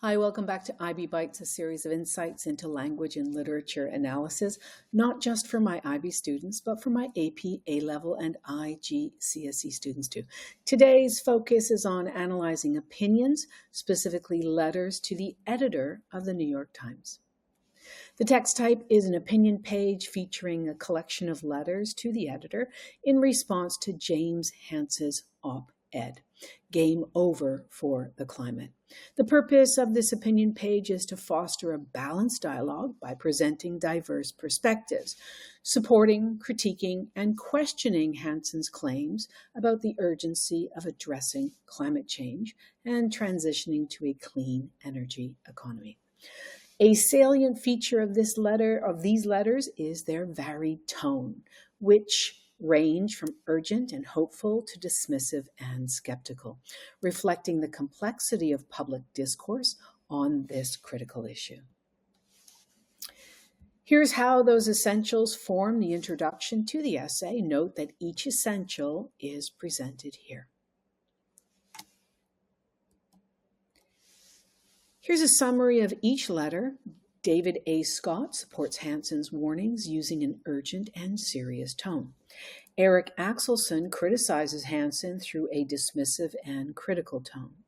Hi, welcome back to IB Bytes, a series of insights into language and literature analysis, not just for my IB students, but for my AP, A-level, and IGCSE students too. Today's focus is on analyzing opinions, specifically letters to the editor of the New York Times. The text type is an opinion page featuring a collection of letters to the editor in response to James Hansen's op-ed, Game Over for the Climate. The purpose of this opinion page is to foster a balanced dialogue by presenting diverse perspectives, supporting, critiquing, and questioning Hansen's claims about the urgency of addressing climate change and transitioning to a clean energy economy. A salient feature of these letters is their varied tone, which range from urgent and hopeful to dismissive and skeptical, reflecting the complexity of public discourse on this critical issue. Here's how those essentials form the introduction to the essay. Note that each essential is presented here. Here's a summary of each letter. David A. Scott supports Hansen's warnings using an urgent and serious tone. Eric Axelson criticizes Hansen through a dismissive and critical tone.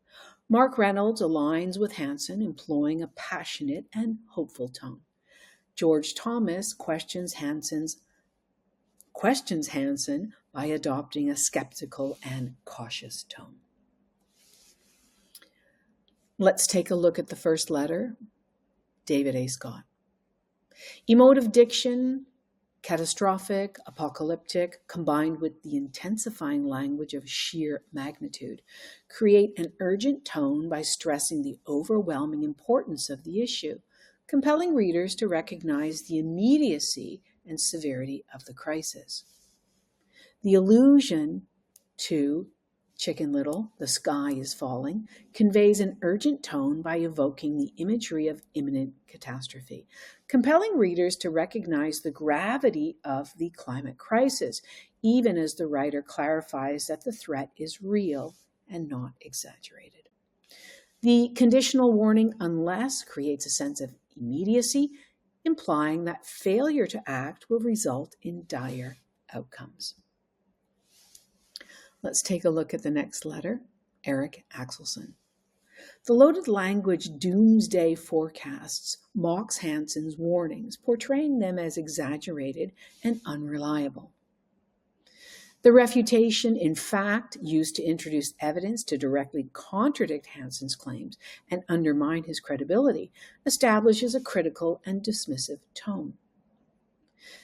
Mark Reynolds aligns with Hansen, employing a passionate and hopeful tone. George Thomas questions Hansen by adopting a skeptical and cautious tone. Let's take a look at the first letter, David A. Scott. Emotive diction, catastrophic, apocalyptic, combined with the intensifying language of sheer magnitude, create an urgent tone by stressing the overwhelming importance of the issue, compelling readers to recognize the immediacy and severity of the crisis. The allusion to Chicken Little, the sky is falling, conveys an urgent tone by evoking the imagery of imminent catastrophe, compelling readers to recognize the gravity of the climate crisis, even as the writer clarifies that the threat is real and not exaggerated. The conditional warning "unless" creates a sense of immediacy, implying that failure to act will result in dire outcomes. Let's take a look at the next letter, Eric Axelson. The loaded language doomsday forecasts mocks Hansen's warnings, portraying them as exaggerated and unreliable. The refutation, in fact, used to introduce evidence to directly contradict Hansen's claims and undermine his credibility, establishes a critical and dismissive tone.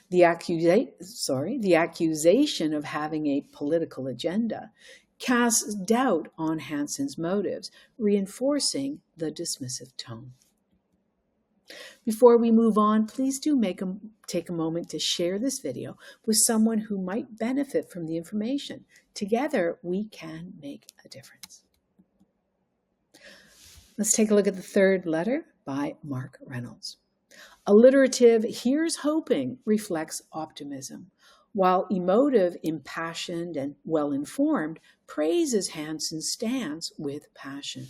The accusation of having a political agenda casts doubt on Hansen's motives, reinforcing the dismissive tone. Before we move on, please do take a moment to share this video with someone who might benefit from the information. Together, we can make a difference. Let's take a look at the third letter by Mark Reynolds. Alliterative "here's hoping" reflects optimism, while emotive, impassioned, and well-informed praises Hansen's stance with passion.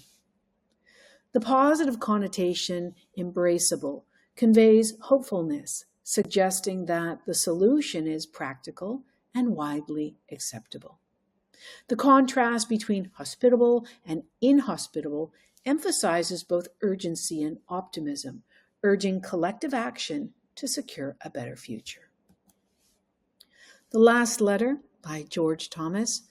The positive connotation "embraceable" conveys hopefulness, suggesting that the solution is practical and widely acceptable. The contrast between hospitable and inhospitable emphasizes both urgency and optimism, urging collective action to secure a better future. The last letter by George Thomas.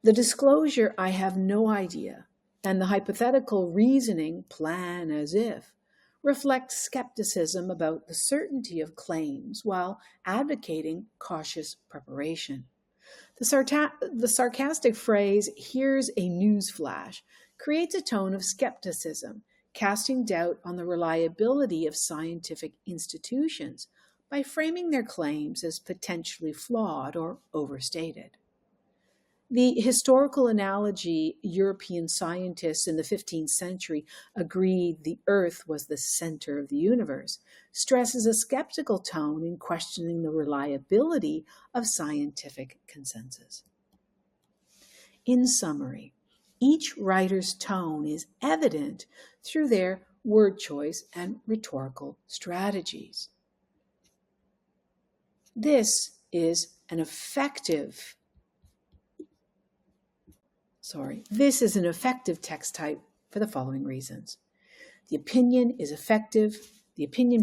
The disclosure "I have no idea" and the hypothetical reasoning "plan as if" reflect skepticism about the certainty of claims while advocating cautious preparation. The sarcastic phrase "here's a news flash" creates a tone of skepticism, casting doubt on the reliability of scientific institutions by framing their claims as potentially flawed or overstated. The historical analogy European scientists in the 15th century agreed the Earth was the center of the universe stresses a skeptical tone in questioning the reliability of scientific consensus. In summary, Each writer's tone is evident through their word choice and rhetorical strategies. This is an effective text type for the following reasons. The opinion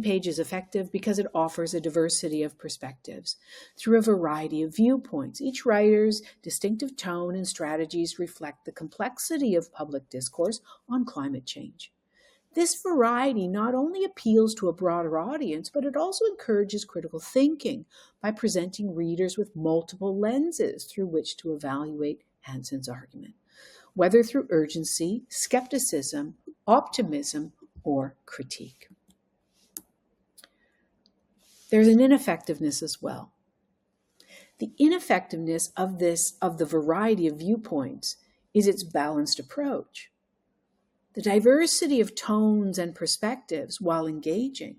page is effective because it offers a diversity of perspectives through a variety of viewpoints. Each writer's distinctive tone and strategies reflect the complexity of public discourse on climate change. This variety not only appeals to a broader audience, but it also encourages critical thinking by presenting readers with multiple lenses through which to evaluate Hansen's argument, whether through urgency, skepticism, optimism, or critique. There's an ineffectiveness as well. The ineffectiveness of the variety of viewpoints is its balanced approach. The diversity of tones and perspectives, while engaging,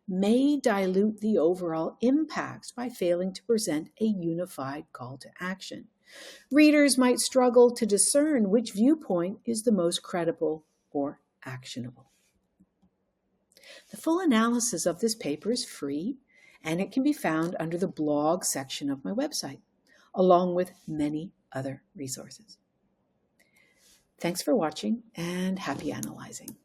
may dilute the overall impact by failing to present a unified call to action. Readers might struggle to discern which viewpoint is the most credible or actionable. The full analysis of this paper is free, and it can be found under the blog section of my website, along with many other resources. Thanks for watching, and happy analyzing.